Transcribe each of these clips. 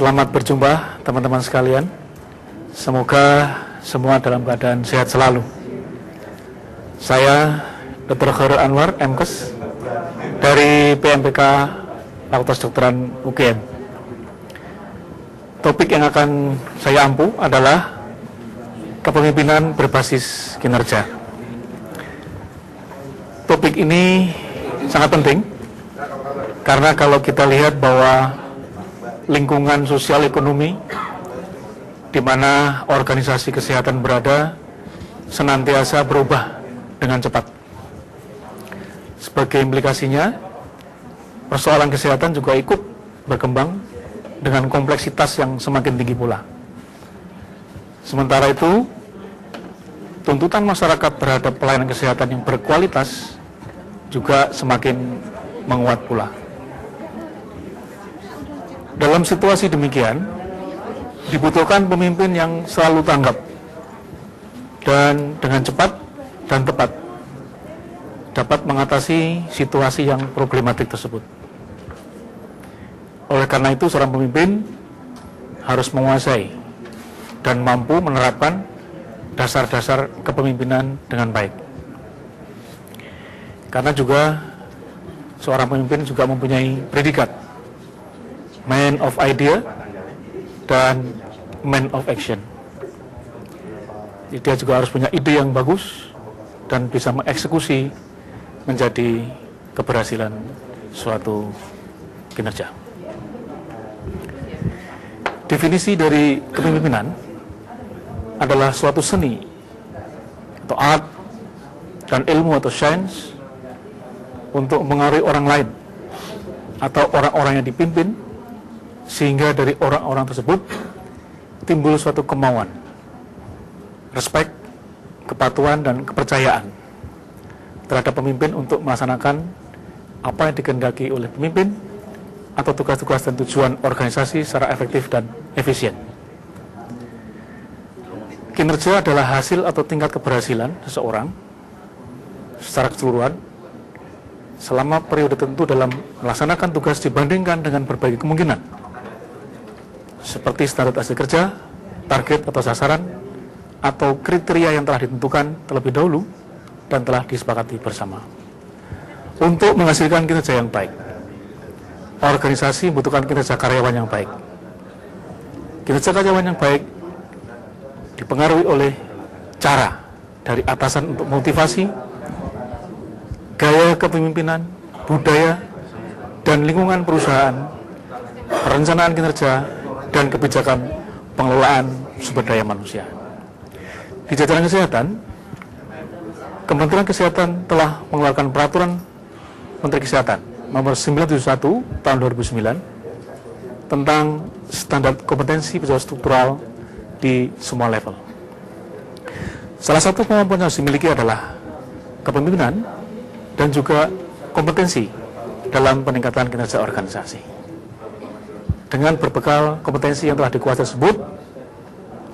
Selamat berjumpa teman-teman sekalian. Semoga semua dalam keadaan sehat selalu. Saya Dr. Khairul Anwar, MKes, dari PMPK Fakultas Kedokteran UGM. Topik yang akan saya ampu adalah kepemimpinan berbasis kinerja. Topik ini sangat penting, karena kalau kita lihat bahwa lingkungan sosial ekonomi di mana organisasi kesehatan berada senantiasa berubah dengan cepat. Sebagai implikasinya, persoalan kesehatan juga ikut berkembang dengan kompleksitas yang semakin tinggi pula. Sementara itu, tuntutan masyarakat terhadap pelayanan kesehatan yang berkualitas juga semakin menguat pula. Dalam situasi demikian, dibutuhkan pemimpin yang selalu tanggap dan dengan cepat dan tepat dapat mengatasi situasi yang problematik tersebut. Oleh karena itu, seorang pemimpin harus menguasai dan mampu menerapkan dasar-dasar kepemimpinan dengan baik. Karena juga seorang pemimpin juga mempunyai predikat man of idea dan man of action. Jadi dia juga harus punya ide yang bagus dan bisa mengeksekusi menjadi keberhasilan suatu kinerja. Definisi dari kepemimpinan adalah suatu seni atau art dan ilmu atau science untuk mengaruhi orang lain atau orang-orang yang dipimpin, sehingga dari orang-orang tersebut timbul suatu kemauan, respek, kepatuhan, dan kepercayaan terhadap pemimpin untuk melaksanakan apa yang dikehendaki oleh pemimpin atau tugas-tugas dan tujuan organisasi secara efektif dan efisien. Kinerja adalah hasil atau tingkat keberhasilan seseorang secara keseluruhan selama periode tertentu dalam melaksanakan tugas dibandingkan dengan berbagai kemungkinan, seperti standar hasil kerja, target atau sasaran, atau kriteria yang telah ditentukan terlebih dahulu dan telah disepakati bersama. Untuk menghasilkan kinerja yang baik, organisasi membutuhkan kinerja karyawan yang baik. Kinerja karyawan yang baik dipengaruhi oleh cara dari atasan untuk motivasi, gaya kepemimpinan, budaya, dan lingkungan perusahaan, perencanaan kinerja, dan kebijakan pengelolaan sumber daya manusia. Di jajaran kesehatan, Kementerian Kesehatan telah mengeluarkan Peraturan Menteri Kesehatan Nomor 971 Tahun 2009 tentang standar kompetensi pejabat struktural di semua level. Salah satu kemampuan yang harus dimiliki adalah kepemimpinan dan juga kompetensi dalam peningkatan kinerja organisasi. Dengan berbekal kompetensi yang telah dikuasai tersebut,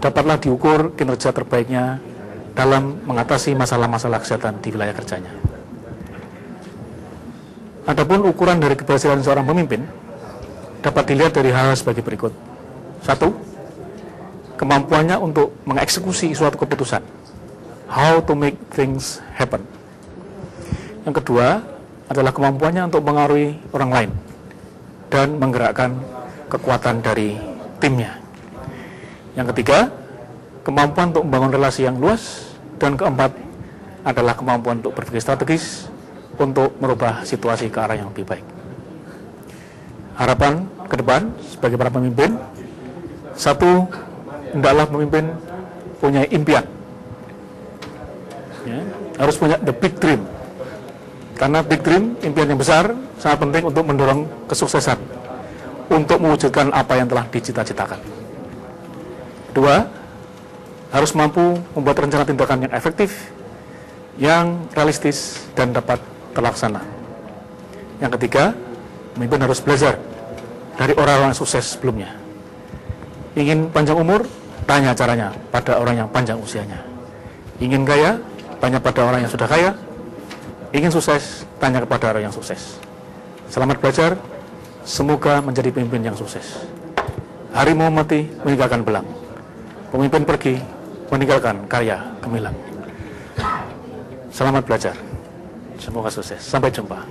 dapatlah diukur kinerja terbaiknya dalam mengatasi masalah-masalah kesehatan di wilayah kerjanya. Adapun ukuran dari keberhasilan seorang pemimpin dapat dilihat dari hal sebagai berikut. 1. Kemampuannya untuk mengeksekusi suatu keputusan. How to make things happen. Yang kedua adalah kemampuannya untuk mengaruhi orang lain dan menggerakkan kekuatan dari timnya. Yang ketiga, kemampuan untuk membangun relasi yang luas. Dan keempat adalah kemampuan untuk berpikir strategis untuk merubah situasi ke arah yang lebih baik. Harapan ke depan sebagai para pemimpin, 1, hendaklah pemimpin punya impian. Ya, harus punya the big dream. Karena big dream, impian yang besar, sangat penting untuk mendorong kesuksesan untuk mewujudkan apa yang telah dicita-citakan. 2, harus mampu membuat rencana tindakan yang efektif, yang realistis, dan dapat terlaksana. Yang ketiga, pemimpin harus belajar dari orang-orang sukses sebelumnya. Ingin panjang umur, tanya caranya pada orang yang panjang usianya. Ingin kaya, tanya pada orang yang sudah kaya. Ingin sukses, tanya kepada orang yang sukses. Selamat belajar. Semoga menjadi pemimpin yang sukses. harimau mati meninggalkan belang. Pemimpin pergi meninggalkan karya gemilang. Selamat belajar. Semoga sukses. Sampai jumpa.